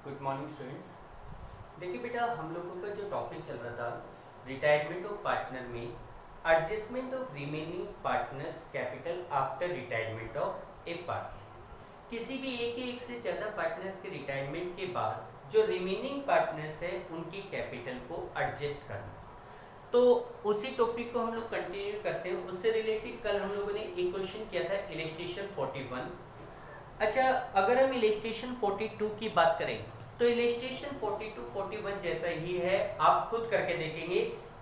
Good morning students. देखिए बेटा, हम लोगों का जो टॉपिक चल रहा था रिटायरमेंट ऑफ पार्टनर में adjustment of remaining partners capital after retirement of A partner. किसी भी एक से ज़्यादा पार्टनर के रिटायरमेंट के बाद जो रिमेनिंग पार्टनर्स है उनकी कैपिटल को एडजस्ट करना। तो उसी टॉपिक को हम लोग कंटिन्यू करते हैं। उससे रिलेटेड कल हम लोगों ने एक क्वेश्चन किया था इलस्ट्रेशन 41। अच्छा, अगर हम इलस्ट्रेशन 42 की बात करें तो इलस्ट्रेशन 42 41 जैसा ही है, आप खुद करके देखेंगे।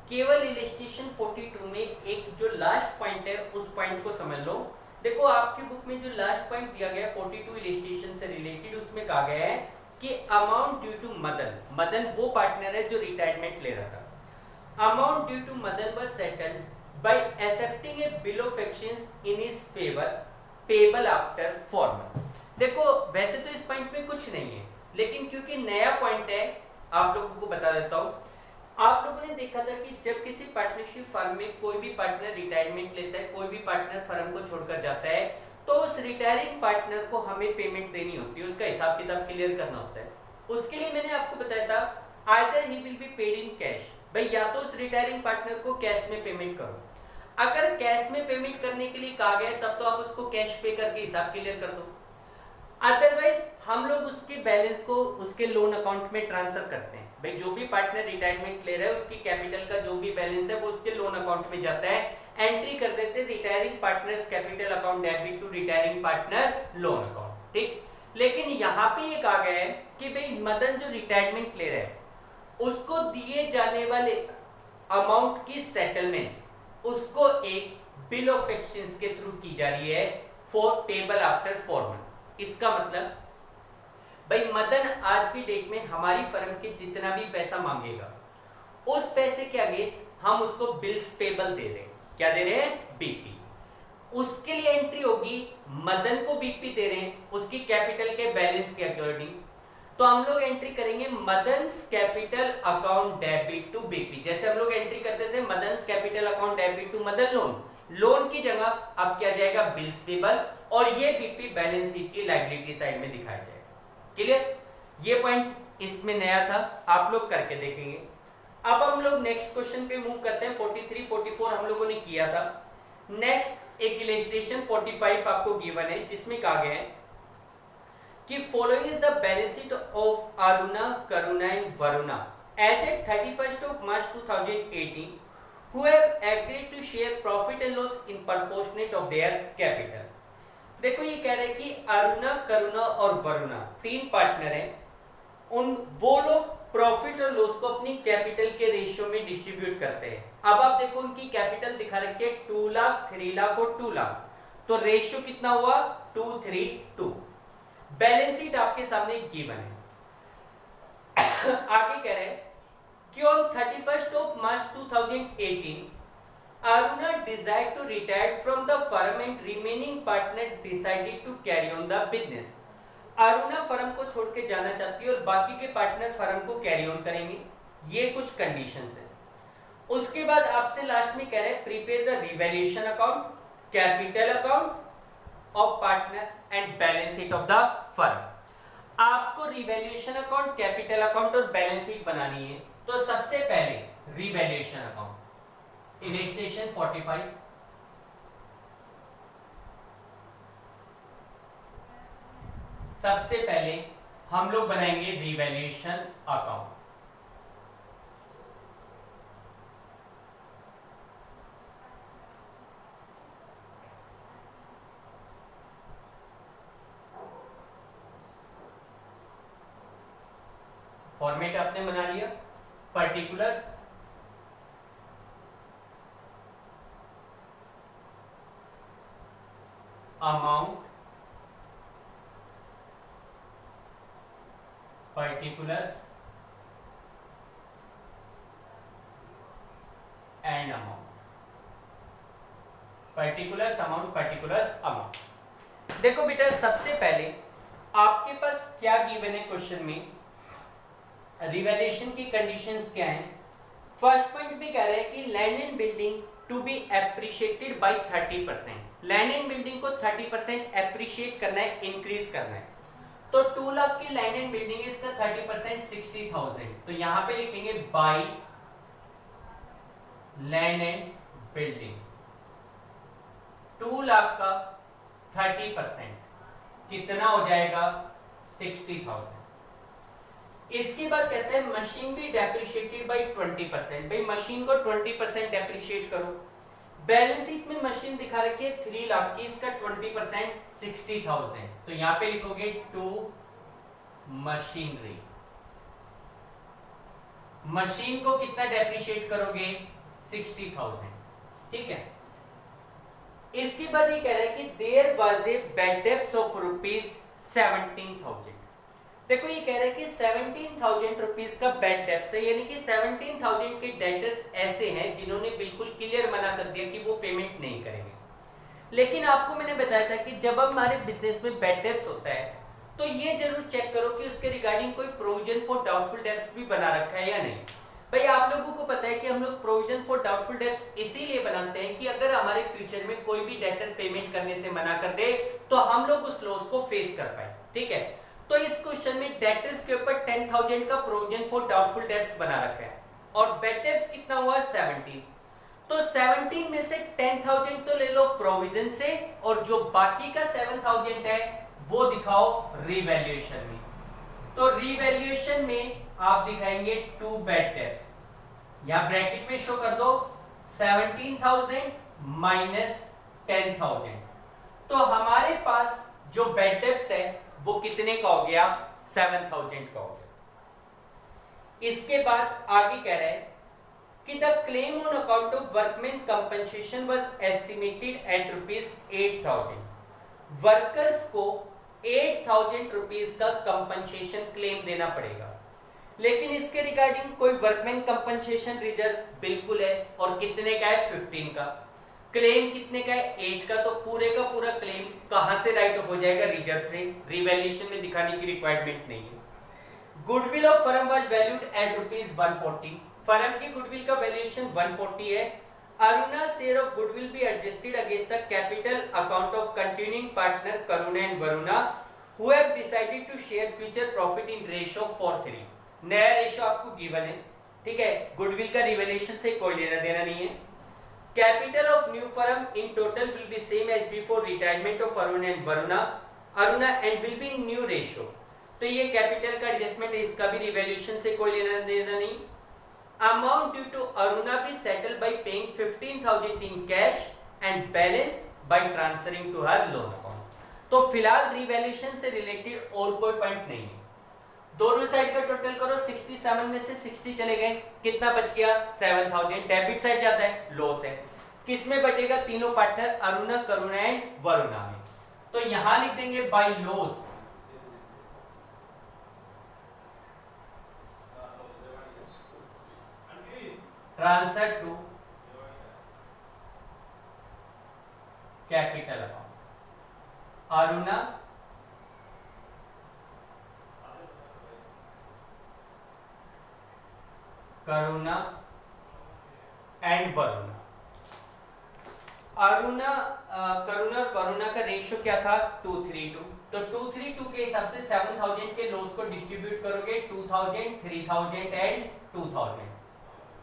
केवल इलस्ट्रेशन 42 में एक जो लास्ट पॉइंट है उस पॉइंट को समझ लो। देखो, आपकी बुक में जो लास्ट पॉइंट दिया गया है 42 इलस्ट्रेशन से रिलेटेड, उसमें कहा गया है कि amount due to Madan, Madan वो पार्टनर है जो रिटायरमेंट ले रहा था। Amount due to Madan was settled by accepting a bill of exchange in his favour payable after formal. देखो, वैसे तो इस पॉइंट में कुछ नहीं है, लेकिन क्योंकि नया पॉइंट है आप लोगों को बता देता हूं। आप लोगों ने देखा था कि जब किसी पार्टनरशिप फर्म में कोई भी पार्टनर रिटायरमेंट लेता है, कोई भी पार्टनर फर्म को छोड़कर जाता है, तो उस रिटायरिंग पार्टनर को हमें पेमेंट देनी होती है, उसका हिसाब किताब क्लियर करना होता है। उसके लिए मैंने आपको बताया था either he will be paid in cash, भाई या तो उस रिटायरिंग पार्टनर को कैश में पेमेंट करो। अगर कैश में पेमेंट करने के लिए कहा गया तब तो आप उसको कैश पे करके हिसाब क्लियर कर दो। अदरवाइज हम लोग उसके बैलेंस को उसके लोन अकाउंट में ट्रांसफर करते हैं। भाई जो भी पार्टनर रिटायरमेंट ले रहा है उसकी कैपिटल का जो भी बैलेंस है वो उसके लोन अकाउंट में जाता है, एंट्री कर देते हैं retiring partners capital account debit to retiring partner loan account. ठीक, लेकिन यहाँ पे ये कहा गया है कि भाई मदन जो रिटायरमेंट ले रहा है उसको दिए जाने वाले अमाउंट की सेटलमेंट उसको एक बिल ऑफ एक्सचेंज के थ्रू की जा रही है फॉर पेबल आफ्टर फॉर्मल। इसका मतलब भाई मदन आज की डेट में हमारी फर्म के जितना भी पैसा मांगेगा उस पैसे के अगेंस्ट हम उसको बिल्स पेबल दे रहे हैं। क्या दे रहे हैं? बीपी। उसके लिए एंट्री होगी, मदन को बीपी दे रहे हैं उसकी कैपिटल के बैलेंस के अकॉर्डिंग, तो हम लोग एंट्री करेंगे Madan's capital account debit to BP. जैसे हम लोग एंट्री करते थे Madan's capital account debit to Madan loan, loan की जगह अब क्या जाएगा? बिल्स पेबल, और ये बीपी बैलेंस शीट की लायबिलिटी साइड में दिखाया जाएगा। क्लियर? ये पॉइंट इसमें नया था, आप लोग करके देखेंगे। अब हम लोग नेक्स्ट क्वेश्चन पे मूव करते हैं। 43 44 हम लोगों ने किया था। नेक्स्ट एक इलस्ट्रेशन 45 आपको गिवन है जिसमें कहा गया है कि following is the balance sheet of Aruna, Karuna and Varuna as at 31st of March 2018 who have agreed to share profit and loss in proportionate of their capital। देखो, ये कह रहे हैं कि अरुणा, करुणा और वरुणा तीन पार्टनर हैं, उन वो लोग प्रॉफिट और लॉस को अपनी कैपिटल के रेशियो में डिस्ट्रीब्यूट करते हैं। अब आप देखो उनकी कैपिटल दिखा रखी है 2 लाख, 3 लाख और 2 लाख, तो रेशियो कितना हुआ? 2 3 2। बैलेंस शीट आपके सामने गिवन है। आगे कह रहे हैं कि on 31st of March 2018 Aruna desired to retire from the firm and remaining partner decided to carry on the business। Aruna firm को छोड़ के जाना चाहती है और बाकी के पार्टनर फर्म को कैरी ऑन करेंगे। ये कुछ कंडीशंस है। उसके बाद आपसे लास्ट में कह रहे हैं prepare the revaluation account, capital account of partner and balance sheet of the firm. आपको रिवैल्यूएशन अकाउंट, कैपिटल अकाउंट और बैलेंस शीट बनानी है, तो सबसे पहले रिवैल्यूएशन अकाउंट इलस्ट्रेशन 45। सबसे पहले हम लोग बनाएंगे रिवैल्यूएशन अकाउंट। फॉर्मेट आपने बना लिया, particulars, amount, particulars and amount, particulars amount, particulars amount। देखो बेटा, सबसे पहले आपके पास क्या गिवन है क्वेश्चन में, रिवैल्यूएशन की कंडीशंस क्या हैं। फर्स्ट पॉइंट भी कह रहे हैं कि land and building to be appreciated by 30%। Land and building को 30% एप्रिशिएट करना है, इंक्रीज करना है। तो 2 लाख की लैंड एंड बिल्डिंग है, इसका 30% 60,000, तो यहां पे लिखेंगे by land and building. 2 lakh का 30% कितना हो जाएगा 60,000। इसके बाद कहते हैं मशीन भी डेप्रिशिएटेड बाई 20%। भाई मशीन को 20% डेप्रिशिएट करो। बैलेंस शीट में मशीन दिखा रखी है 3 लाख की, इसका 20% 60,000, तो यहां पे लिखोगे टू मशीनरी। मशीन को कितना डेप्रिशिएट करोगे 60,000, ठीक है। इसके बाद ये कह रहा है कि there was a bad debts of ₹17,000। देखो ये कह रहा है कि 17,000 रुपीज का बैड डेब्ट्स है, यानी कि 17,000 के डेटर्स ऐसे हैं जिन्होंने बिल्कुल क्लियर मना कर दिया कि वो पेमेंट नहीं करेंगे। लेकिन आपको मैंने बताया था कि जब हमारे बिजनेस में बैड डेब्ट्स होता है तो ये जरूर चेक करो कि उसके रिगार्डिंग कोई प्रोविजन फॉर डाउटफुल डेब्ट्स भी बना रखा है या नहीं। भाई आप लोगों को पता है कि हम लोग प्रोविजन फॉर डाउटफुल डेब्ट्स इसीलिए बनाते हैं कि अगर हमारे फ्यूचर में कोई भी डेटर पेमेंट करने से मना कर दे तो हम लोग उस लॉस को फेस कर पाए, ठीक है। तो इस क्वेश्चन में डेटर्स के ऊपर 10,000 का प्रोविजन फॉर डाउटफुल डेब्ट्स बना रखा है और बैड डेब्ट्स कितना हुआ 17। तो 17 में से 10,000 तो ले लो प्रोविजन से और जो बाकी का 7,000 है वो दिखाओ रिवैल्यूएशन में। तो रिवैल्यूएशन में आप दिखाएंगे 2 बैड डेब्ट्स, यहां ब्रैकेट में शो कर दो 17,000 माइनस 10,000। तो हमारे पास जो बैड डेब्ट्स है वो कितने का हो गया 7,000 का हो गया। इसके बाद आगे कह रहे हैं कि the claim on account of workman compensation was estimated at ₹8,000। Workers को 8,000 रुपीज का कंपनसेशन क्लेम देना पड़ेगा, लेकिन इसके रिगार्डिंग कोई वर्कमैन कंपनसेशन रिजर्व बिल्कुल है और कितने का है 15 का। क्लेम कितने का है 8 का, तो पूरे का पूरा क्लेम कहां से राइट ऑफ हो जाएगा रिजर्व से, रिवैल्यूएशन में दिखाने की रिक्वायरमेंट नहीं है। Goodwill of firm was valued at ₹140। Firm की गुडविल का वैल्यूएशन 140 है। Aruna share of goodwill be adjusted against the capital account of continuing partner Karuna and Varuna who have decided to share future profit in ratio 4:3। नया ratio आपको given है, ठीक है। Goodwill का revaluation से कोई लेना देना नहीं है। Capital of new firm in total will be same as before retirement of Aruna and Varuna and will be in new ratio। तो ये कैपिटल का एडजस्टमेंट है, इसका भी रिवैल्यूएशन से कोई लेना देना नहीं। Amount due to Aruna be settled by paying 15,000 in cash and balance by transferring to her loan account। तो फिलहाल रिवैल्यूएशन से रिलेटेड और कोई पॉइंट नहीं है। दोनों साइड का टोटल करो, 67 में से 60 चले गए, कितना बच गया 7,000। डेबिट साइड जाता है, लॉस है। किस में बटेगा तीनों पार्टनर अरुणा करुणा एंड वरुणा में। तो यहां लिख देंगे by loss transfer to capital account Aruna Karuna and Varuna. Karuna और वरुणा का रेशियो क्या था 2:3:2। तो 2:3:2 के हिसाब से 7,000 के लॉस को डिस्ट्रीब्यूट करोगे 2,000, 3,000 एंड 2,000।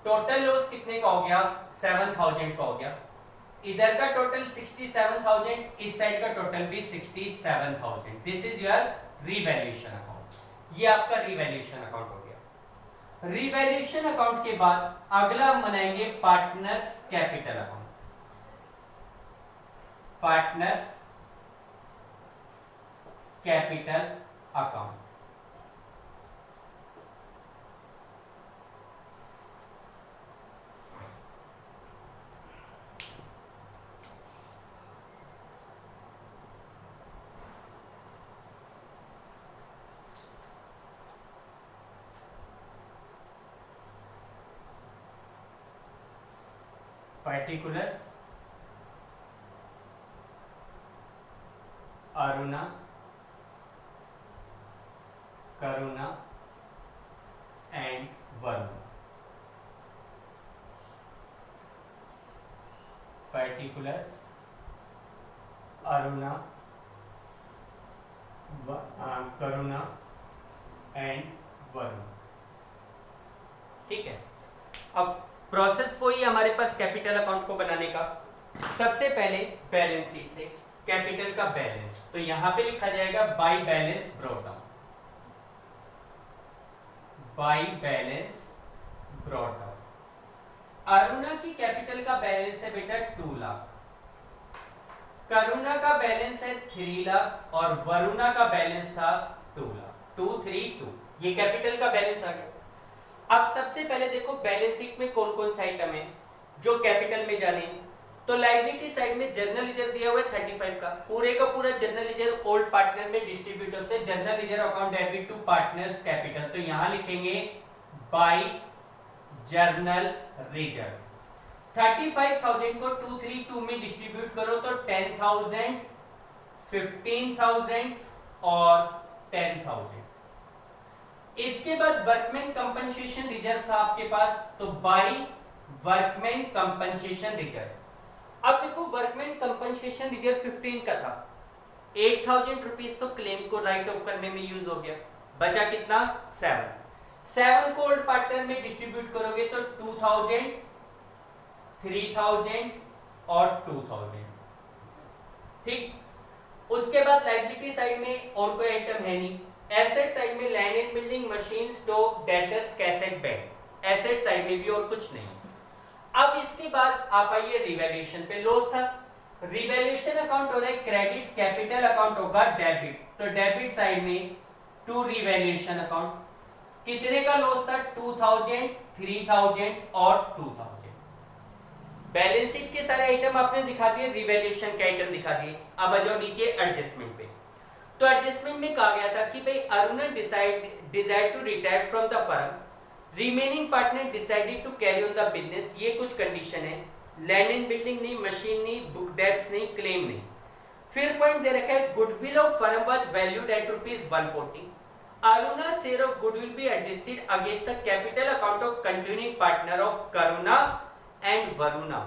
टोटल लॉस कितने का हो गया 7,000 का हो गया। इधर का टोटल 67,000, इस साइड का टोटल भी 67,000। This is your revaluation account. ये आपका रिवैल्यूएशन अकाउंट हो गया। रिवैल्यूएशन अकाउंट के बाद अगला बनाएंगे partners capital account. Partners capital account. particulars Aruna Karuna and Varuna. particulars Aruna Karuna and Varun. ठीक है, अब प्रोसेस वही हमारे पास कैपिटल अकाउंट को बनाने का। सबसे पहले बैलेंस शीट से कैपिटल का बैलेंस, तो यहां पे लिखा जाएगा by balance brought down, by balance brought down. Aruna की कैपिटल का बैलेंस है बेटा 2 लाख, करुणा का बैलेंस है 3 लाख और वरुणा का बैलेंस था 2 लाख, 232। ये कैपिटल का बैलेंस आ गया। अब सबसे पहले देखो बैलेंस शीट में कौन कौन से आइटम है जो कैपिटल में जाने। तो लायबिलिटी साइड में जनरल लीजर दिया हुआ है 35 का, पूरे का पूरा जनरल लीजर ओल्ड पार्टनर में डिस्ट्रीब्यूट होते हैं। General ledger account debit to partners capital, तो यहां लिखेंगे बाय जर्नल लीजर। 35,000 को 232 में डिस्ट्रीब्यूट करो तो 10,000, 15,000 और 10,000। इसके बाद वर्कमैन कंपनसेशन रिजर्व था आपके पास, तो बाय वर्कमैन कंपनसेशन रिजर्व। अब देखो वर्कमैन कंपनसेशन रिजर्व 15 का था, 8,000 रुपीज तो क्लेम को राइट ऑफ करने में यूज हो गया, बचा कितना 7 को ओल्ड पार्टनर में डिस्ट्रीब्यूट करोगे तो 2,000, 3,000 और 2,000। ठीक, उसके बाद लायबिलिटी साइड में और कोई आइटम है नहीं। एसेट साइड में land and building, machine, stock, debtors, cassette, bank. Asset side में भी और कुछ नहीं। अब इसके बाद आप आइए रिवैल्यूएशन पे। लॉस था, रिवैल्यूएशन अकाउंट हो रहा है क्रेडिट, कैपिटल अकाउंट होगा डेबिट, तो डेबिट साइड में टू रिवैल्यूएशन अकाउंट। कितने का लॉस था 2,000, 3,000 और 2,000। बैलेंस शीट के सारे आइटम आपने दिखा दिए, रिवैल्यूएशन के आइटम दिखा दिए। अब आ जाओ नीचे एडजस्टमेंट पे। तो एडजस्टमेंट में कहा गया था कि भाई Aruna decide to retire from the firm, remaining partner decided to carry on the business. ये कुछ कंडीशन है, लैंड एंड बिल्डिंग नहीं, मशीन नहीं, बुक डेब्ट्स नहीं, क्लेम नहीं। फिर पॉइंट दे रखा है goodwill of firm was valued at ₹140। Aruna share of goodwill be adjusted against the capital account of continuing partner of Karuna and Varuna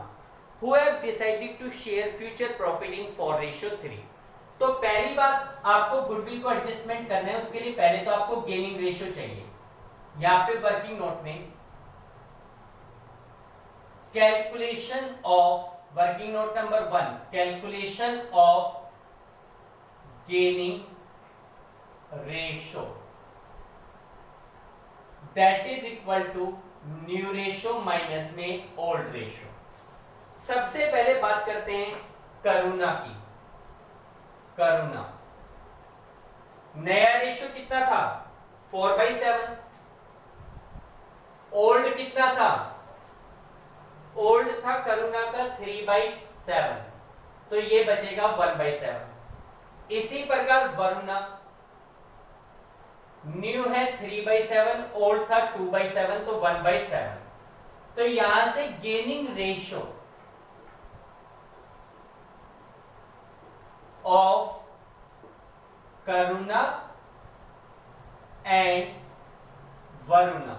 who have decided to share future profit इन 4:3। तो पहली बात आपको गुडविल को एडजस्टमेंट करना है, उसके लिए पहले तो आपको गेनिंग रेशियो चाहिए। यहां पे वर्किंग नोट में calculation of working note number 1, calculation of gaining ratio that is equal to new ratio minus में ओल्ड रेशियो। सबसे पहले बात करते हैं करुणा की। करुणा नया रेशियो कितना था 4/7, ओल्ड कितना था, ओल्ड था करुणा का 3/7, तो ये बचेगा 1/7। इसी प्रकार वरुणा न्यू है 3/7, ओल्ड था 2/7, तो 1/7। तो यहां से gaining ratio of Karuna and Varuna,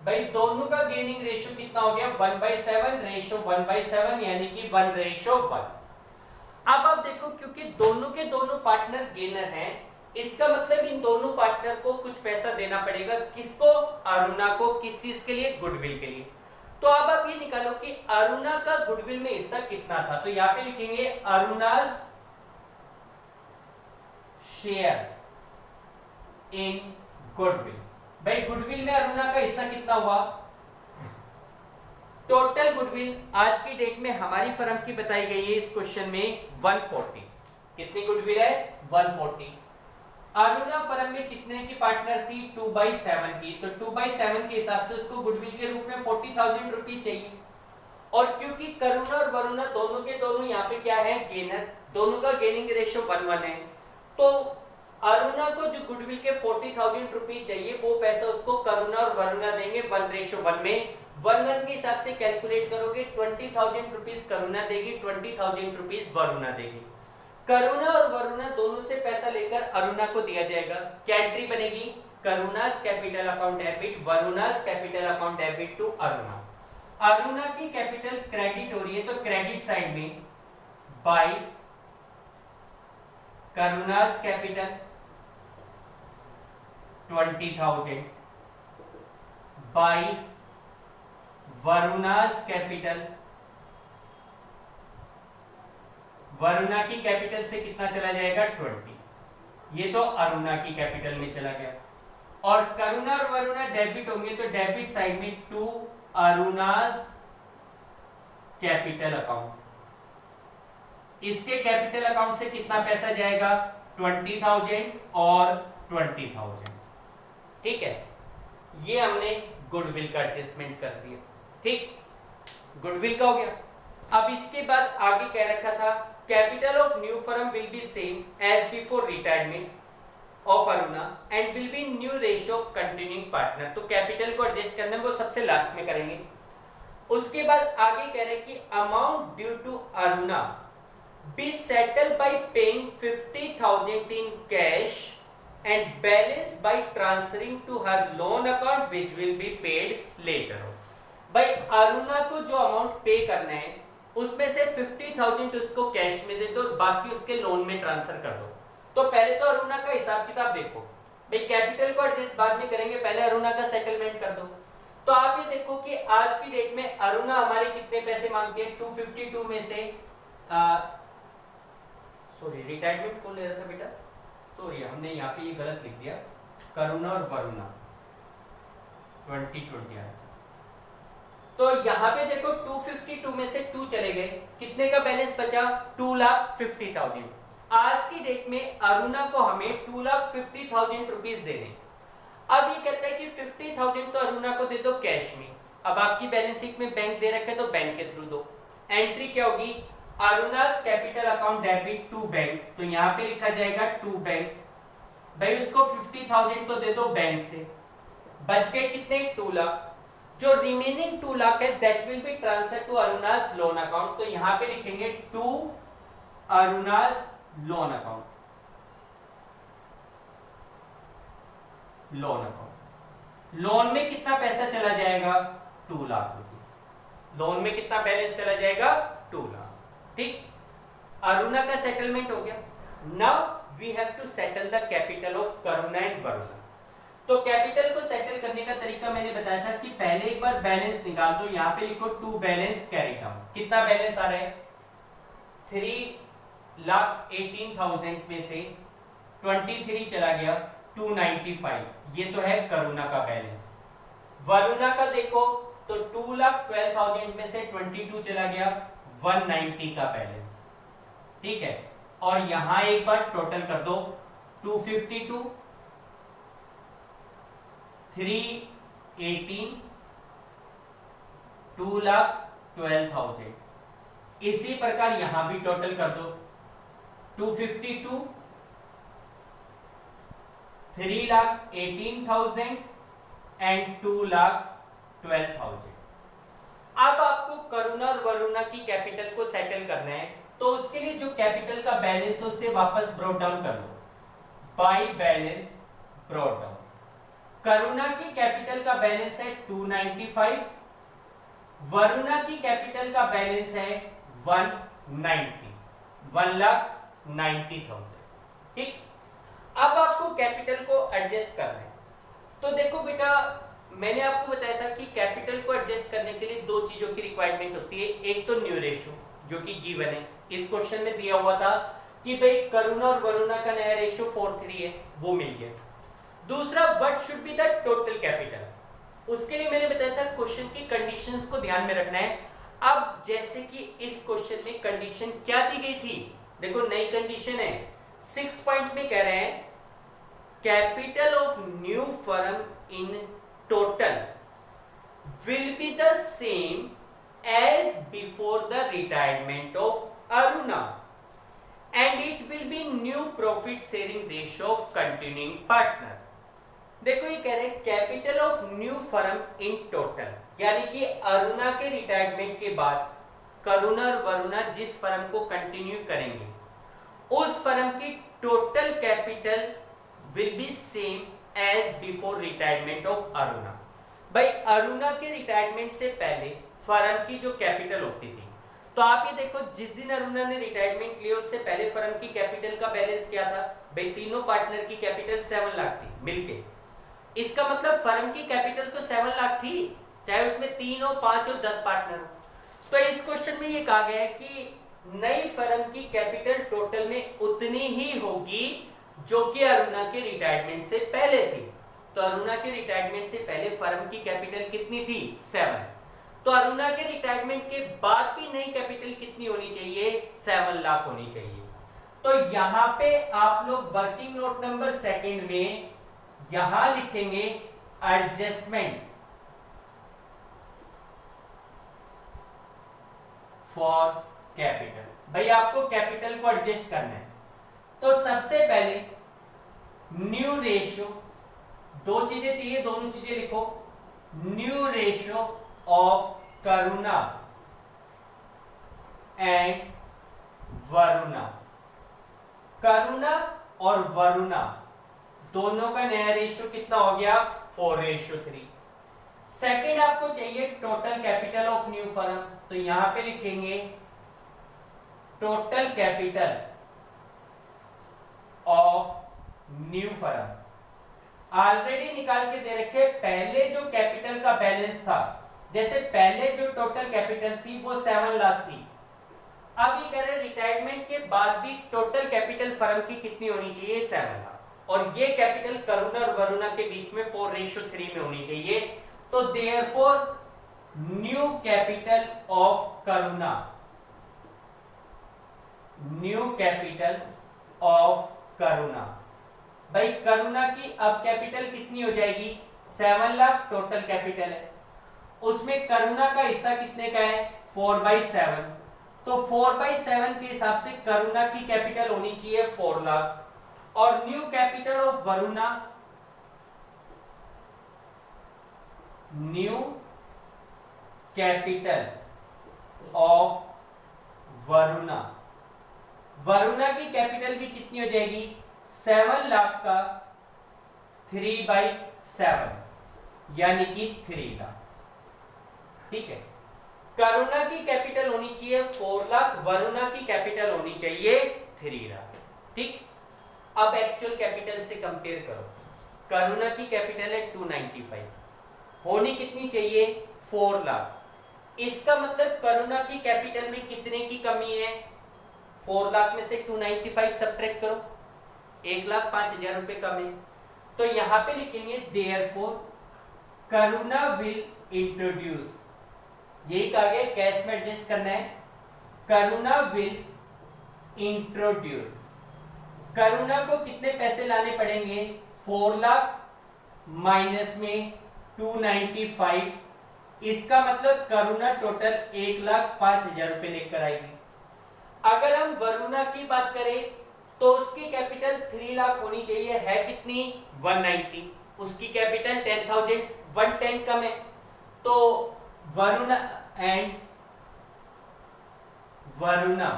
भाई दोनों का गेनिंग रेशियो कितना हो गया 1/7, रेशियो 1/7 यानी कि 1:1। अब आप देखो क्योंकि दोनों के दोनों पार्टनर गेनर हैं, इसका मतलब इन दोनों पार्टनर को कुछ पैसा देना पड़ेगा। किसको, अरुणा को। किस चीज के लिए, गुडविल के लिए। तो अब आप ये निकालो कि अरुणा का गुडविल में हिस्सा कितना था, तो यहां पे लिखेंगे अरुणास शेयर इन गुडविल। भाई गुडविल में अरुणा का हिस्सा कितना हुआ, टोटल गुडविल आज की डेट में हमारी फर्म की बताई गई है इस क्वेश्चन में 140। कितनी गुडविल है 140। अरुणा फर्म में कितने की पार्टनर थी 2/7 की, तो 2/7 के हिसाब से उसको गुडविल के रूप में 40,000 रुपीज चाहिए। और क्योंकि करुणा और वरुणा दोनों के दोनों यहाँ पे क्या है गेनर, दोनों का गेनिंग रेशियो 1:1 है, तो अरुणा को जो गुडविल के 40,000 रुपीज चाहिए वो पैसा उसको करुणा और वरुणा देंगे 1:1 में। 1:1 के हिसाब से कैलकुलेट करोगे 20,000 रुपीज करुणा देगी, 20,000 रुपीज वरुणा देगी। करुणा और वरुणा दोनों से पैसा लेकर अरुणा को दिया जाएगा। क्या एंट्री बनेगी, Karuna's capital account debit, Varuna's capital account debit to Aruna. Aruna की कैपिटल क्रेडिट हो रही है, तो क्रेडिट साइड में by Karuna's capital 20,000 by Varuna's capital. Varuna की कैपिटल से कितना चला जाएगा 20, ये तो अरुणा की कैपिटल में चला गया। और करुणा और वरुणा डेबिट होंगे तो डेबिट साइड में टू अरुणास कैपिटल अकाउंट। इसके कैपिटल अकाउंट से कितना पैसा जाएगा 20,000 और 20,000। ठीक है, ये हमने गुडविल का एडजस्टमेंट कर दिया। ठीक, गुडविल का हो गया। अब इसके बाद आगे कह रखा था capital of new firm will be same as before retirement of Aruna and will be new ratio of continuing partner. तो कैपिटल को एडजस्ट करना है वो सबसे लास्ट में करेंगे। उसके बाद आगे कह रहे हैं कि amount due to Aruna be settled by paying 50,000 in cash and balance by transferring to her loan account which will be paid later on. भाई अरुणा को जो अमाउंट पे करना है उसमें से 50,000 उसको कैश में दे दो और बाकी उसके लोन में ट्रांसफर कर दो। तो पहले तो अरुणा का हिसाब किताब देखो भाई, कैपिटल को एडजस्ट बाद में करेंगे, पहले अरुणा का सेटलमेंट कर दो। तो आप ये देखो कि आज की डेट में अरुणा हमारे कितने पैसे मांगती है 252 में से सॉरी रिटायरमेंट को ले रहा था बेटा, सॉरी हमने यहाँ पे ये गलत लिख दिया, करुणा और वरुणा 2020 आया। तो यहाँ पे देखो 252 में से 2 चले गए, कितने का बैलेंस बचा 2,50,000। आज की डेट में अरुणा को हमें 2,50,000 रुपीस देने। अब ये कहता है कि 50,000 तो अरुणा को दे दो कैश में। अब आपकी बैलेंस शीट में बैंक दे रखे तो बैंक के थ्रू दो। एंट्री क्या होगी Aruna's capital account debit to bank, तो यहाँ पे लिखा जाएगा टू बैंक। भाई उसको 50,000 तो दे दो बैंक से, बच गए कितने 2 लाख। जो रिमेनिंग 2 लाख है that will be transfer to Aruna's loan account, तो यहाँ पे लिखेंगे to Aruna's loan account, loan account. Loan में कितना पैसा चला जाएगा 2 लाख रुपीस। लोन में कितना बैलेंस चला जाएगा 2 लाख। ठीक, अरुणा का सेटलमेंट हो गया। Now we have to settle the capital of Karuna and Varuna. तो कैपिटल को सेटल करने का तरीका मैंने बताया था कि पहले एक बार बैलेंस निकाल दो। यहाँ पे लिखो टू बैलेंस कैरी डाउन। कितना बैलेंस आ रहा है 3,18,000 में से 23 चला गया 295, ये तो है करुणा का बैलेंस। वरुणा का देखो तो 2,12,000 में से 22 चला गया 190 का बैलेंस। ठीक है, और यहां एक बार टोटल कर दो 252 318 2,12,000। इसी प्रकार यहां भी टोटल कर दो 252 3,18,000 एंड 2,12,000। अब आपको करुणा और वरुणा की कैपिटल को सेटल करना है, तो उसके लिए जो कैपिटल का बैलेंस है उसे वापस ब्रॉट डाउन कर लो बाय बैलेंस ब्रॉट डाउन। करुणा की कैपिटल का बैलेंस है 295, वरुणा की कैपिटल का बैलेंस है 1,90,000। ठीक, अब आपको कैपिटल को एडजस्ट करना है। तो देखो बेटा मैंने आपको बताया था कि कैपिटल को एडजस्ट करने के लिए 2 चीजों की रिक्वायरमेंट होती है। एक तो न्यू रेशियो जो कि गिवन है, इस क्वेश्चन में दिया हुआ था कि भाई करुणा और वरुणा का नया रेशियो 4:3 है, वो मिल गया। दूसरा what should be the total capital, उसके लिए मैंने बताया था क्वेश्चन की कंडीशंस को ध्यान में रखना है। अब जैसे कि इस क्वेश्चन में कंडीशन क्या दी गई थी, देखो नई कंडीशन है 6th पॉइंट में कह रहे हैं capital of new firm in total will be the same as before the retirement of Aruna and it will be new profit sharing ratio of continuing partner। देखो ये कह रहे हैं capital of new firm in total, यानी कि अरुणा के retirement के बाद करुणा और वरुणा जिस फर्म को कंटिन्यू करेंगे उस फर्म की total capital will be same as before retirement of Aruna. भाई अरुणा के रिटायरमेंट से पहले फर्म की जो कैपिटल होती थी, तो आप ये देखो जिस दिन अरुणा ने रिटायरमेंट लिया उससे पहले फर्म की कैपिटल का बैलेंस क्या था, भाई तीनों पार्टनर की कैपिटल 7 लाख थी मिलके। इसका मतलब फर्म की कैपिटल तो 7 लाख थी, चाहे उसमें 3 हो, 5 हो, 10 पार्टनर हो। तो इस क्वेश्चन में ये कहा गया है कि नई फर्म की कैपिटल टोटल में उतनी ही होगी जो कि अरुणा के रिटायरमेंट से पहले थी। तो अरुणा के रिटायरमेंट से पहले फर्म की कैपिटल कितनी थी? 7। तो अरुणा के रिटायरमेंट के बाद भी नई कैपिटल कितनी होनी चाहिए? 7 लाख होनी चाहिए। तो यहां पे आप लोग वर्किंग नोट नंबर 2 में यहां लिखेंगे एडजस्टमेंट फॉर कैपिटल। भाई आपको कैपिटल को एडजस्ट करना है, तो सबसे पहले न्यू रेशियो, दो चीजें चाहिए, दोनों चीजें लिखो। New ratio of Karuna and Varuna. Karuna और वरुणा दोनों का नया रेशियो कितना हो गया? 4:3। सेकेंड आपको चाहिए total capital of new firm, तो यहां पे लिखेंगे total capital of new firm. Already निकाल के दे रखे, पहले जो कैपिटल का बैलेंस था, जैसे पहले जो टोटल कैपिटल थी वो 7 लाख थी। अब ये कह रहे रिटायरमेंट के बाद भी टोटल कैपिटल फर्म की कितनी होनी चाहिए? 7 लाख। और ये कैपिटल करुणा और वरुणा के बीच में 4:3 में होनी चाहिए। तो therefore new capital of Karuna, new capital of Karuna, भाई करुणा की अब कैपिटल कितनी हो जाएगी? 7 लाख टोटल कैपिटल है, उसमें करुणा का हिस्सा कितने का है? 4/7। तो 4/7 के हिसाब से करुणा की कैपिटल होनी चाहिए 4 लाख। और new capital of Varuna, new capital of Varuna, Varuna की कैपिटल भी कितनी हो जाएगी? 7 लाख का 3/7 यानी कि 3 लाख। ठीक है, करुणा की कैपिटल होनी चाहिए 4 लाख, वरुणा की कैपिटल होनी चाहिए 3 लाख। ठीक, अब एक्चुअल कैपिटल से कंपेयर करो। करुणा की कैपिटल है 295, होनी कितनी चाहिए? 4 लाख। इसका मतलब करुणा की कैपिटल में कितने की कमी है? 4 लाख में से 295 सब्ट्रैक्ट करो, 1,05,000 रुपए कम है। तो यहां पे लिखेंगे देयरफॉर करुणा विल इंट्रोड्यूस, यही कहा गया कैश में एडजस्ट करना है। करुणा विल इंट्रोड्यूस, करुणा को कितने पैसे लाने पड़ेंगे? 4 लाख माइनस में 295, इसका मतलब करुणा टोटल 1,05,000 रुपए लेकर आएगी। अगर हम वरुणा की बात करें तो उसकी कैपिटल 3 लाख होनी चाहिए, है कितनी? 190। उसकी कैपिटल 10,000, 110 कम है। तो Varuna and Varuna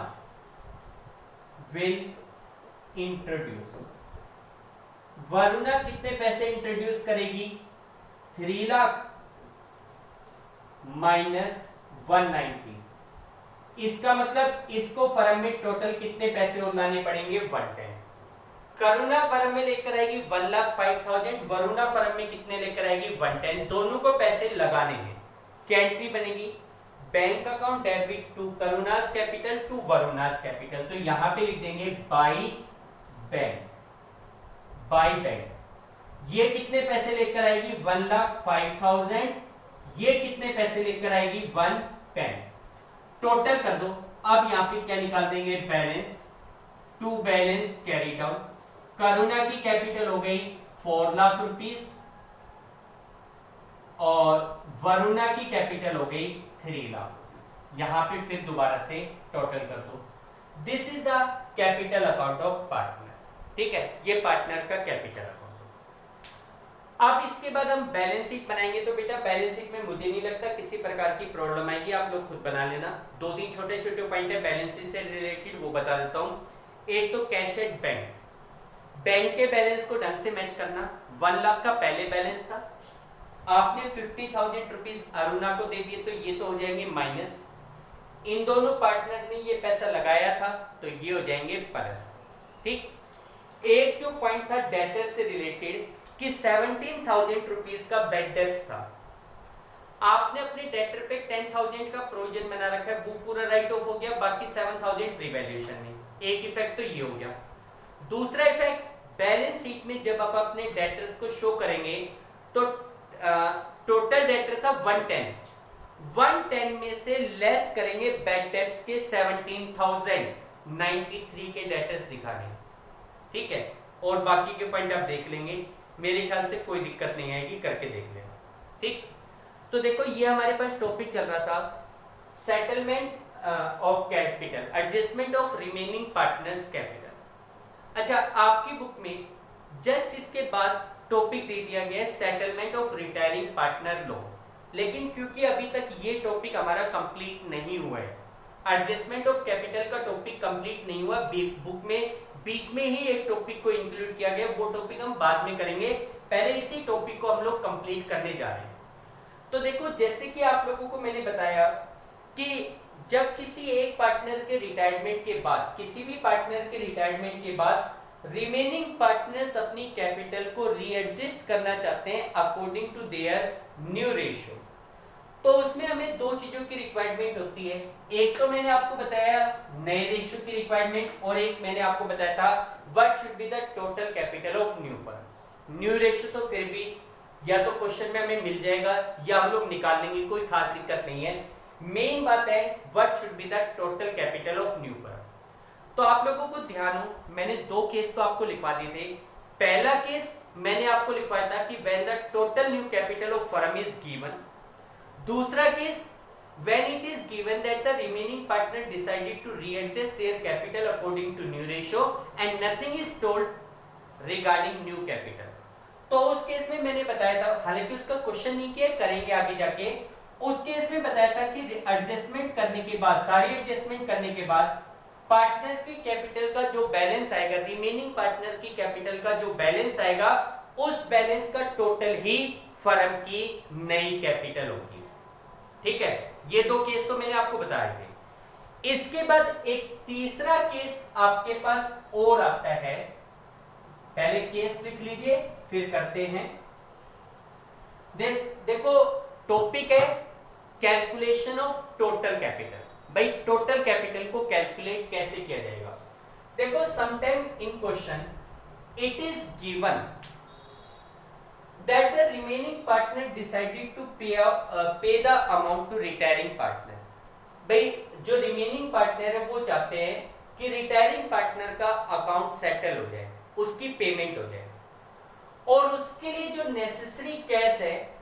will introduce, Varuna कितने पैसे इंट्रोड्यूस करेगी? 3 लाख माइनस 190, इसका मतलब इसको फर्म में टोटल कितने पैसे लाने पड़ेंगे? 110। करुणा फर्म में लेकर आएगी 1,05,000, वरुणा फर्म में कितने लेकर आएगी? 110। दोनों को पैसे लगाने हैं। क्या एंट्री बनेगी? Bank account debit to Karuna's capital to Varuna's capital. तो यहां पे लिख देंगे बाई बैंक, बाई बैंक। ये कितने पैसे लेकर आएगी? 1,05,000। ये कितने पैसे लेकर आएगी? 110। टोटल कर दो। अब यहां पे क्या निकाल देंगे? Balance to balance carry out. Karuna की कैपिटल हो गई 4 लाख रुपीस और वरुणा की कैपिटल हो गई 3 लाख। यहां पे फिर दोबारा से टोटल कर दो। This is the capital account of partner. ठीक है, ये पार्टनर का कैपिटल अकाउंट। अब इसके बाद हम बैलेंस शीट बनाएंगे। तो बेटा बैलेंस शीट में मुझे नहीं लगता किसी प्रकार की प्रॉब्लम आएगी, आप लोग खुद बना लेना। 2-3 छोटे छोटे पॉइंट है बैलेंस शीट से रिलेटेड, वो बता देता हूं। एक तो कैश एट बैंक, बैंक के बैलेंस को ढंग से मैच करना। 1 लाख का पहले बैलेंस था, आपने 50,000 रुपीज अरुणा को दे दिए, तो ये तो हो जाएंगे माइनस। इन दोनों पार्टनर ने ये पैसा लगाया था, तो ये हो जाएंगे प्लस। ठीक, एक जो पॉइंट था डेटर से रिलेटेड, कि 17,000 रुपीज का बैड डेब्ट था, आपने अपने डेटर पे 10,000 का प्रोविजन बना रखा है, वो पूरा राइट ऑफ हो गया, बाकी 7,000 प्रीवैल्यूएशन में। एक इफेक्ट तो ये हो गया। दूसरा इफेक्ट, बैलेंस शीट में जब आप अपने डेटर्स को शो करेंगे तो टोटल डेटर था 110 में से लेस करेंगे बैड डेब्ट्स के 17,093 के डेटर्स दिखाने, ठीक है। और बाकी के पॉइंट आप देख लेंगे, मेरे ख्याल से कोई दिक्कत नहीं आएगी, करके देख लेना, ठीक। तो देखो ये हमारे पास टॉपिक चल रहा था settlement of capital, adjustment of remaining partners capital. अच्छा, आपकी बुक में जस्ट इसके बाद टॉपिक दे दिया गया है settlement of retiring partner loan, लेकिन क्योंकि अभी तक ये टॉपिक हमारा कंप्लीट नहीं हुआ है, एडजस्टमेंट ऑफ कैपिटल का टॉपिक कंप्लीट नहीं हुआ, बुक में बीच में ही एक टॉपिक को इंक्लूड किया गया, वो टॉपिक हम बाद में करेंगे, पहले इसी टॉपिक को हम लोग कंप्लीट करने जा रहे हैं। तो देखो, जैसे कि आप लोगों को मैंने बताया कि जब किसी एक पार्टनर के रिटायरमेंट के बाद, किसी भी पार्टनर के रिटायरमेंट के बाद रिमेनिंग पार्टनर्स अपनी कैपिटल को रीएडजस्ट करना चाहते हैं according to their new ratio, तो उसमें हमें दो चीजों की रिक्वायरमेंट होती है। एक तो मैंने आपको बताया नए रेशियो की रिक्वायरमेंट, और एक मैंने आपको बताया था what should be the total capital of new firm. New ratio तो फिर भी या तो क्वेश्चन में हमें मिल जाएगा या हम लोग निकाल लेंगे, कोई खास दिक्कत नहीं है। मेन बात है what should be the total capital of new firm. तो आप लोगों को ध्यान हो, मैंने दो केस तो आपको लिखवा दिए थे। पहला केस मैंने आपको लिखवाया था कि when the total new capital of firm is given. दूसरा case when it is given that the remaining partner decided to readjust their capital according to new ratio and nothing is told regarding new capital। तो उस case में मैंने बताया था, हालांकि उसका question नहीं किया, करेंगे आगे जाके, उस केस में बताया था कि एडजस्टमेंट करने के बाद, सारी एडजस्टमेंट करने के बाद पार्टनर की कैपिटल का जो बैलेंस आएगा, रिमेनिंग पार्टनर की कैपिटल का जो बैलेंस आएगा, उस बैलेंस का टोटल ही फर्म की नई कैपिटल होगी, ठीक है। ये दो केस तो मैंने आपको बताए थे। इसके बाद एक तीसरा केस आपके पास और आता है, पहले केस लिख लीजिए फिर करते हैं। देखो टॉपिक है कैलकुलेशन ऑफ टोटल कैपिटल। भाई टोटल कैपिटल को कैलकुलेट कैसे किया जाएगा? देखो sometime in question it is given that the remaining partner decided to pay the amount to retiring partner। भाई जो रिमेनिंग पार्टनर है वो चाहते हैं कि रिटायरिंग पार्टनर का अकाउंट सेटल हो जाए, उसकी पेमेंट हो जाए, और उसके लिए जो नेसेसरी कैश है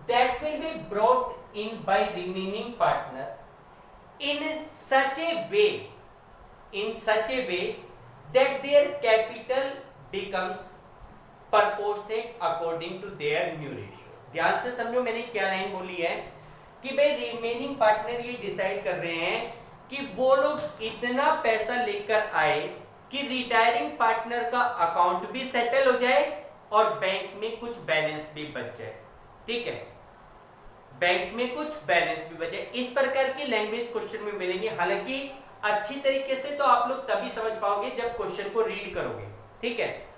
that will be brought in by remaining partner in such a way that their capital becomes proportionate according to their new ratio। ध्यान से समझो मैंने क्या लाइन बोली है कि भाई रिमेनिंग पार्टनर ये डिसाइड कर रहे हैं कि वो लोग इतना पैसा लेकर आए कि रिटायरिंग पार्टनर का अकाउंट भी सेटल हो जाए और बैंक में कुछ बैलेंस भी बच जाए, ठीक है, बैंक में कुछ बैलेंस भी बच जाए। इस प्रकार की लैंग्वेज क्वेश्चन में मिलेंगे। हालांकि अच्छी तरीके से तो आप लोग तभी समझ पाओगे जब क्वेश्चन को रीड करोगे, ठीक है।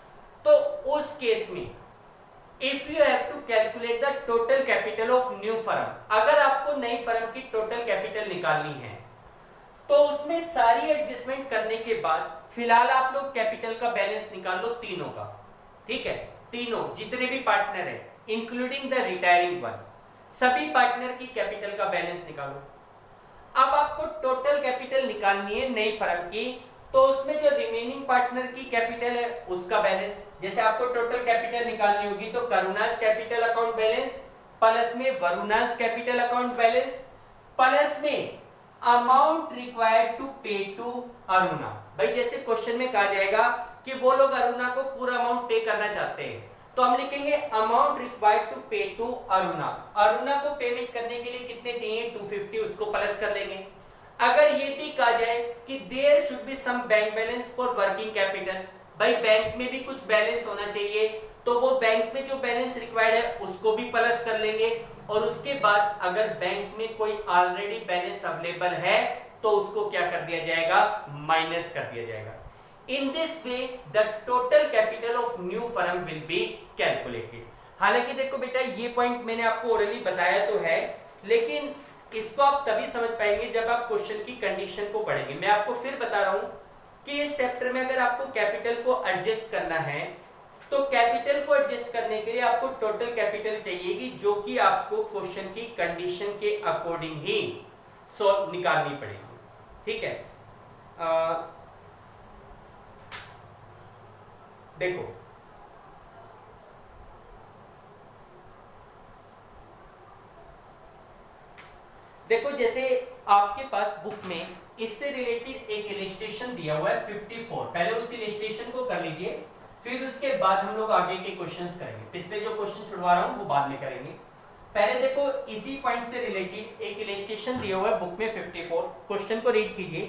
तो उस केस में if you have to calculate the total capital of new firm, अगर आपको नई फर्म की टोटल कैपिटल निकालनी है तो उसमें सारी एडजस्टमेंट करने के बाद फिलहाल आप लोग कैपिटल का बैलेंस निकाल लो तीनों का, ठीक है, तीनों जितने भी पार्टनर है इंक्लूडिंग द रिटायरिंग वन, सभी पार्टनर की कैपिटल का बैलेंस निकालो। अब आपको टोटल कैपिटल निकालनी है नई फर्म की, तो उसमें जो रिमेनिंग पार्टनर की कैपिटल है उसका बैलेंस, जैसे आपको टोटल कैपिटल निकालनी होगी तो करुणास कैपिटल अकाउंट बैलेंस प्लस में वरुणास कैपिटल अकाउंट बैलेंस प्लस में amount required to pay to Aruna. भाई जैसे क्वेश्चन में कहा जाएगा कि वो लोग अरुणा को पूरा अमाउंट पे करना चाहते हैं, तो हम लिखेंगे amount required to pay to Aruna. Aruna को पेमेंट करने के लिए कितने चाहिए? 250, उसको प्लस कर लेंगे। अगर ये भी कहा जाए कि there should be some bank balance for working capital, भाई बैंक में भी कुछ बैलेंस होना चाहिए, तो वो बैंक में जो बैलेंस रिक्वायर्ड है उसको भी प्लस कर लेंगे, और उसके बाद अगर बैंक में कोई ऑलरेडी बैलेंस अवेलेबल है तो उसको क्या कर दिया जाएगा? माइनस कर दिया जाएगा। In this way the total capital of new firm will be calculated. हालांकि देखो बेटा ये पॉइंट मैंने आपको ओरली बताया तो है, लेकिन इसको आप तभी समझ पाएंगे जब आप क्वेश्चन की कंडीशन को पढ़ेंगे। मैं आपको फिर बता रहा हूं कि इस चैप्टर में अगर आपको कैपिटल को एडजस्ट करना है तो कैपिटल को एडजस्ट करने के लिए आपको टोटल कैपिटल चाहिएगी, जो कि आपको क्वेश्चन की कंडीशन के अकॉर्डिंग ही सॉल्व निकालनी पड़ेगी। ठीक है, देखो जैसे आपके पास बुक में इससे रिलेटेड एक इलस्ट्रेशन दिया हुआ है 54। पहले उस इलस्ट्रेशन को कर लीजिए, फिर उसके बाद हम लोग आगे के क्वेश्चंस करेंगे। पिछले जो क्वेश्चन छुड़वा रहा हूं वो बाद में करेंगे। पहले देखो इसी पॉइंट से रिलेटेड एक इलस्ट्रेशन दिया हुआ है बुक में 54। क्वेश्चन को रीड कीजिए,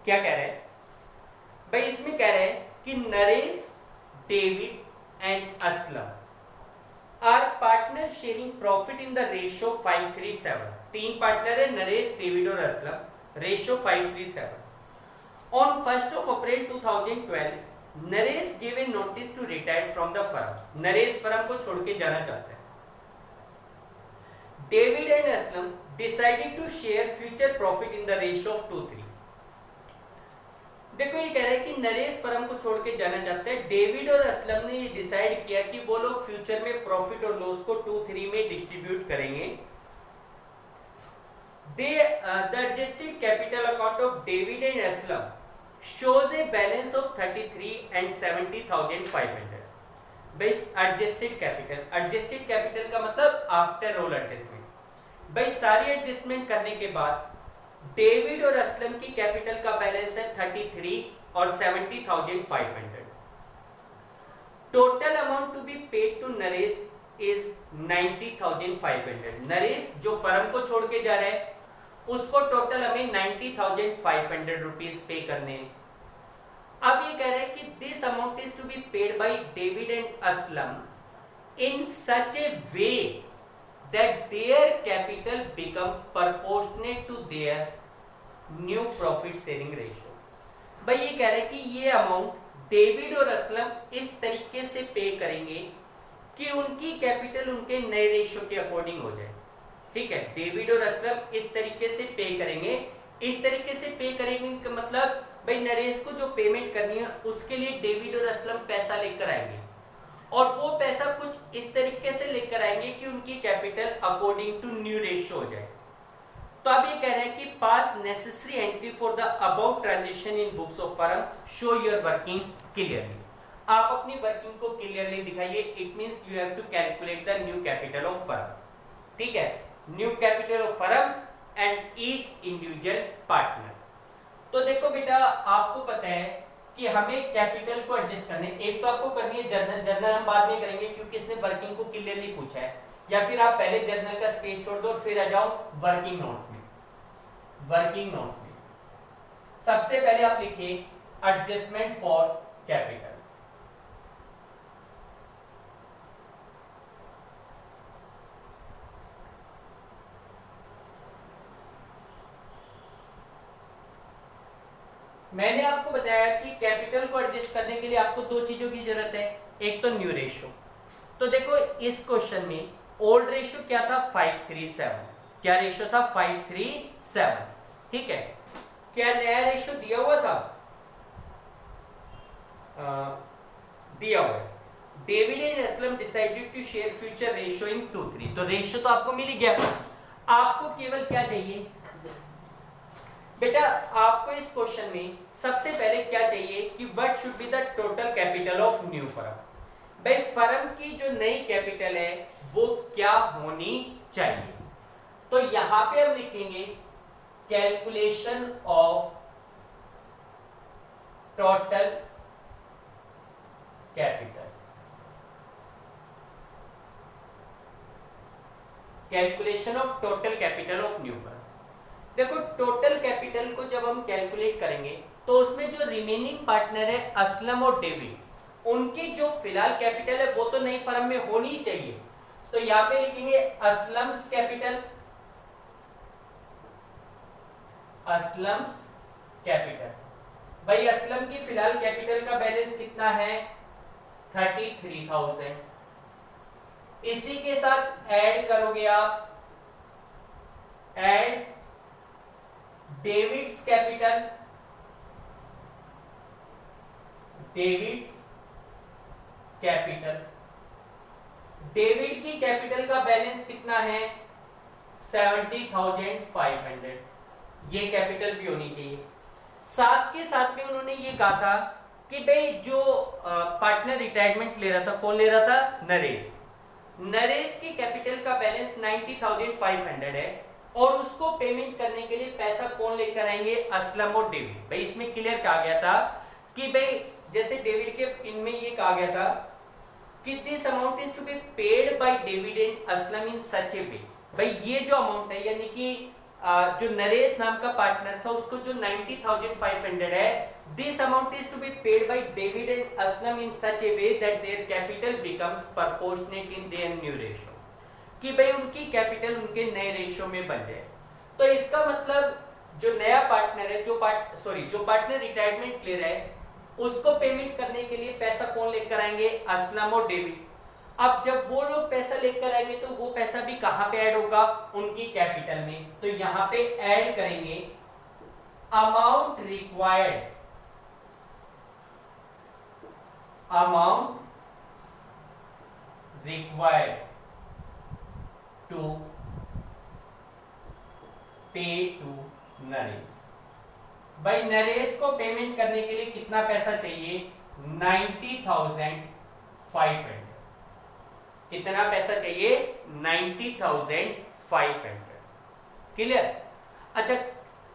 क्या कह रहा है भाई। इसमें कह रहा है कि Naresh, David and Aslam are partner sharing profit in the ratio 537। तीन पार्टनर है, नरेश, डेविड और Aslam, ratio 537। On 1 April 2012 Naresh give a notice to retire from the firm. Naresh firm को छोड़ के जाना चाहता है। David and Aslam decided to share future profit in the ratio of 2:3। देखो ये कह रहा है कि नरेश फर्म को छोड़ के जाना चाहते हैं। डेविड और असलम ने ये डिसाइड किया कि वो लोग फ्यूचर में प्रॉफिट और लॉस को 2:3 में डिस्ट्रीब्यूट करेंगे। The adjusted capital account of David and Aslam shows a balance of 33 and 70,500। भाई adjusted capital का मतलब आफ्टर ऑल एडजस्टमेंट। भाई सारी एडजस्टमेंट करने के बाद डेविड और असलम की कैपिटल का बैलेंस है 33 और 70,500। Total amount to be paid to Naresh is 90,500। Naresh जो फर्म को छोड़ के जा रहा है उसको टोटल हमें 90,500 रुपीज पे करने हैं। अब ये कह रहा है कि this amount is to be paid by David and Aslam in such a way that their capital become proportionate to their new profit sharing ratio। भाई ये कह रहे हैं कि ये अमाउंट डेविड और असलम इस तरीके से पे करेंगे कि उनकी कैपिटल उनके नए रेशियो के अकॉर्डिंग हो जाए। ठीक है, डेविड और असलम इस तरीके से पे करेंगे। इस तरीके से पे करेंगे का मतलब भाई नरेश को जो पेमेंट करनी है उसके लिए डेविड और असलम पैसा लेकर आएंगे और वो पैसा कुछ इस तरीके से लेकर आएंगे कि उनकी capital according to new ratio हो जाए। तो अब ये कह रहे हैं कि pass necessary entry for the about transaction in books of firm, show your working clearly. आप अपनी वर्किंग को क्लियरली दिखाइए। It means you have to calculate the new capital of firm. ठीक है, new capital of firm and each individual partner. तो देखो बेटा आपको पता है कि हमें कैपिटल को एडजस्ट करने, एक तो आपको करनी है जर्नल हम बाद में करेंगे क्योंकि इसने वर्किंग को क्लियरली पूछा है, या फिर आप पहले जर्नल का स्पेस छोड़ दो और फिर आ जाओ वर्किंग नोट्स में। सबसे पहले आप लिखिए एडजस्टमेंट फॉर कैपिटल। मैंने आपको बताया कि कैपिटल को एडजस्ट करने के लिए आपको दो चीजों की जरूरत है, एक तो न्यू रेशियो। तो देखो इस क्वेश्चन में ओल्ड रेशियो क्या था 537। क्या रेशियो था 537। ठीक है, क्या नया रेशियो दिया हुआ था? दिया हुआ है। David and Aslam decided to share future ratio in 2:3। तो रेशियो तो आपको मिल गया। आपको केवल क्या चाहिए बेटा? आपको इस क्वेश्चन में सबसे पहले क्या चाहिए कि what should be the total capital of new firm. भाई फर्म की जो नई कैपिटल है वो क्या होनी चाहिए। तो यहां पे हम लिखेंगे calculation of total capital. Calculation of total capital of new firm. देखो टोटल कैपिटल को जब हम कैलकुलेट करेंगे तो उसमें जो रिमेनिंग पार्टनर है असलम और डेविड, उनकी जो फिलहाल कैपिटल है वो तो नई फर्म में होनी ही चाहिए। तो यहां पे लिखेंगे असलम्स कैपिटल, भाई असलम की फिलहाल कैपिटल का बैलेंस कितना है 33,000। इसी के साथ ऐड करोगे आप, add David's capital, David's capital, David की कैपिटल का बैलेंस कितना है 70,500, ये कैपिटल भी होनी चाहिए। साथ के साथ में उन्होंने ये कहा था कि भाई जो पार्टनर रिटायरमेंट ले रहा था, कौन ले रहा था, नरेश। नरेश की कैपिटल का बैलेंस 90,500 है और उसको पेमेंट करने के लिए पैसा कौन लेकर आएंगे, असलम और डेविड। भाई इसमें क्लियर कहा गया था कि भाई जैसे डेविड के इनमें ये कहा गया था कि this amount is to be paid by David and Aslam in such a way. भाई ये जो अमाउंट है यानी कि जो नरेश नाम का पार्टनर था उसको जो 90,500 है, this amount is to be paid by David and Aslam in such a way that their capital becomes proportionate in their new ratio, कि भाई उनकी कैपिटल उनके नए रेशियो में बन जाए। तो इसका मतलब जो नया पार्टनर है, जो पार्टनर रिटायरमेंट ले रहा है, उसको पेमेंट करने के लिए पैसा कौन लेकर आएंगे, असलम और डेविड। अब जब वो लोग पैसा लेकर आएंगे तो वो पैसा भी कहां पे ऐड होगा, उनकी कैपिटल में। तो यहां पे ऐड करेंगे amount required, amount required to pay to Naresh. भाई नरेश को पेमेंट करने के लिए कितना पैसा चाहिए, 90,500। कितना पैसा चाहिए, 90,500। क्लियर। अच्छा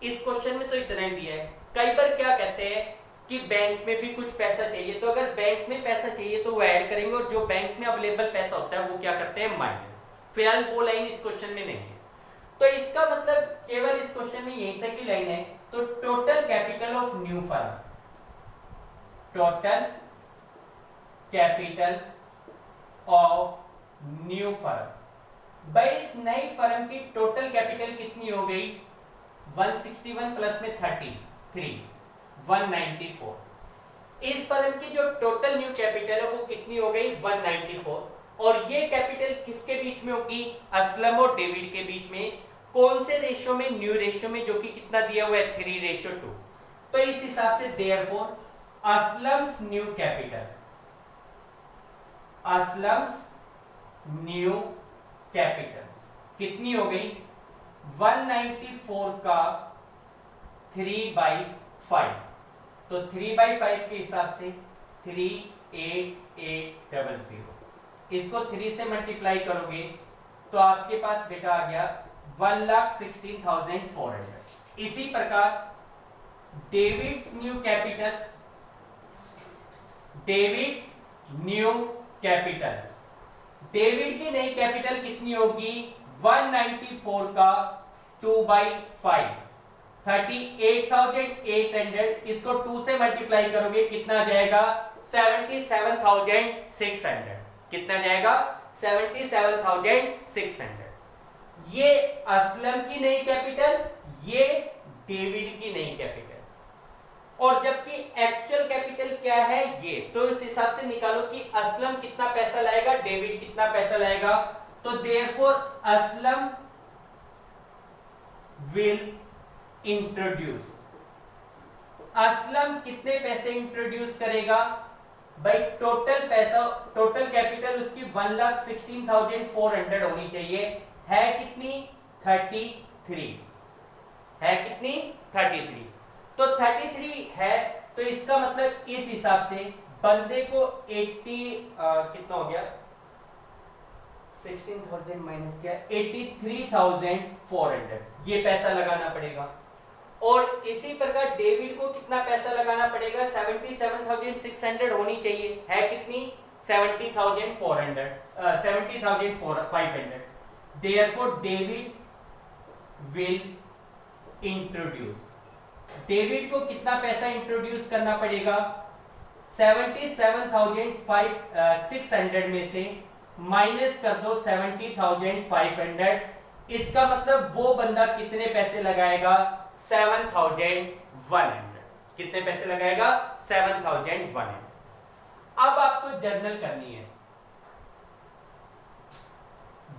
इस क्वेश्चन में तो इतना ही दिया है। कई बार क्या कहते हैं कि बैंक में भी कुछ पैसा चाहिए, तो अगर बैंक में पैसा चाहिए तो वो ऐड करेंगे और जो बैंक में अवेलेबल पैसा होता है वो क्या करते हैं, माइनस। फिलहाल वो लाइन इस क्वेश्चन में नहीं है, तो इसका मतलब केवल इस क्वेश्चन में यहीं तक की लाइन है। तो total capital of new firm, total capital of new firm. भाई इस नई फर्म की टोटल कैपिटल कितनी हो गई, 161 प्लस में 33, 194। इस फर्म की जो टोटल न्यू कैपिटल है वो कितनी हो गई, 194। और ये कैपिटल किसके बीच में होगी, असलम और डेविड के बीच में। कौन से रेशियो में, न्यू रेशियो में, जो कि कितना दिया हुआ है 3:2। तो इस हिसाब से therefore Aslam's new capital, Aslam's new capital कितनी हो गई, 194 का 3/5। तो 3/5 के हिसाब से 38800, इसको 3 से मल्टीप्लाई करोगे तो आपके पास बेटा आ गया 1,16,400। इसी प्रकार David's new capital, David's new capital, David की नई कैपिटल कितनी होगी, 194 का 2/5, 38,800। इसको 2 से मल्टीप्लाई करोगे कितना जाएगा, 77,600। कितना जाएगा, 77,600। ये असलम की नई कैपिटल, ये डेविड की नई कैपिटल। और जबकि एक्चुअल कैपिटल क्या है ये, तो इस हिसाब से निकालो कि असलम कितना पैसा लाएगा, डेविड कितना पैसा लाएगा। तो therefore Aslam will introduce, Aslam कितने पैसे इंट्रोड्यूस करेगा, भाई टोटल पैसा, टोटल कैपिटल उसकी 1,16,400 होनी चाहिए। है कितनी, 33 है, कितनी 33। तो 33 है, तो इसका मतलब इस हिसाब से बंदे को 80 कितना हो गया, 16,000 माइनस किया 83,400 ये पैसा लगाना पड़ेगा। और इसी प्रकार डेविड को कितना पैसा लगाना पड़ेगा, 77,600 होनी चाहिए। है कितनी, 70,500। Therefore David will introduce, David को कितना पैसा इंट्रोड्यूस करना पड़ेगा, 77,600 में से माइनस कर दो 70,500। इसका मतलब वो बंदा कितने पैसे लगाएगा, 7,100। कितने पैसे लगाएगा 7100। अब आपको जर्नल करनी है,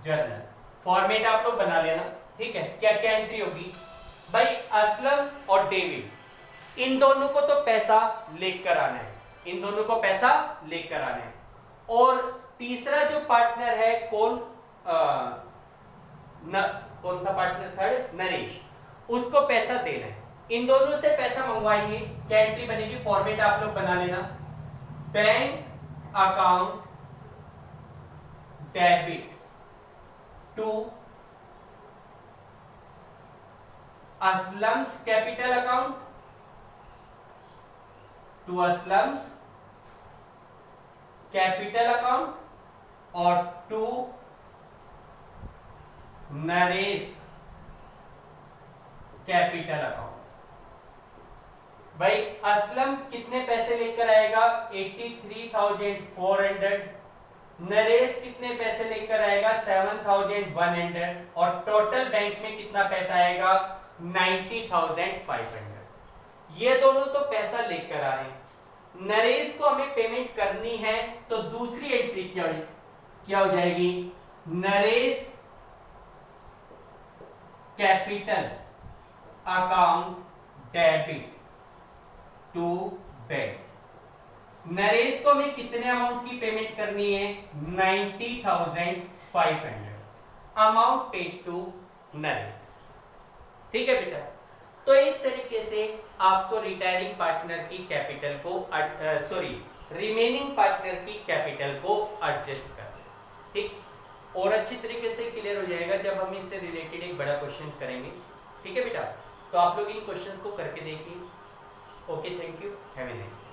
जर्नल फॉर्मेट आप लोग बना लेना, ठीक है। क्या क्या एंट्री होगी भाई, असलम और डेविड इन दोनों को तो पैसा लेकर आना है, इन दोनों को पैसा लेकर आना है। और तीसरा जो पार्टनर है कौन कौन था पार्टनर थर्ड, नरेश, उसको पैसा देना है। इन दोनों से पैसा मंगवाएंगे, क्या एंट्री बनेगी, फॉर्मेट आप लोग बना लेना, bank account debit to Aslam's capital account, to Aslam's capital account और टू नरेश कैपिटल अकाउंट। भाई असलम कितने पैसे लेकर आएगा 83,400, नरेश कितने पैसे लेकर आएगा 7,100 और टोटल बैंक में कितना पैसा आएगा 90,500। ये दोनों तो पैसा लेकर आ रहे हैं, नरेश को हमें पेमेंट करनी है तो दूसरी एंट्री क्या हो जाएगी, Naresh capital account debit to bank. Naresh को हमें कितने अमाउंट की पेमेंट करनी है 90,500 अमाउंट पेड टू नरेश, ठीक है बेटा। तो इस तरीके से आपको रिटायरिंग पार्टनर की कैपिटल को रिमेनिंग पार्टनर की कैपिटल को एडजस्ट करना, ठीक। और अच्छी तरीके से क्लियर हो जाएगा जब हम इससे रिलेटेड एक बड़ा क्वेश्चन करेंगे, ठीक है बेटा। तो आप लोग इन क्वेश्चंस को करके देखिए। Okay, thank you, have a nice day.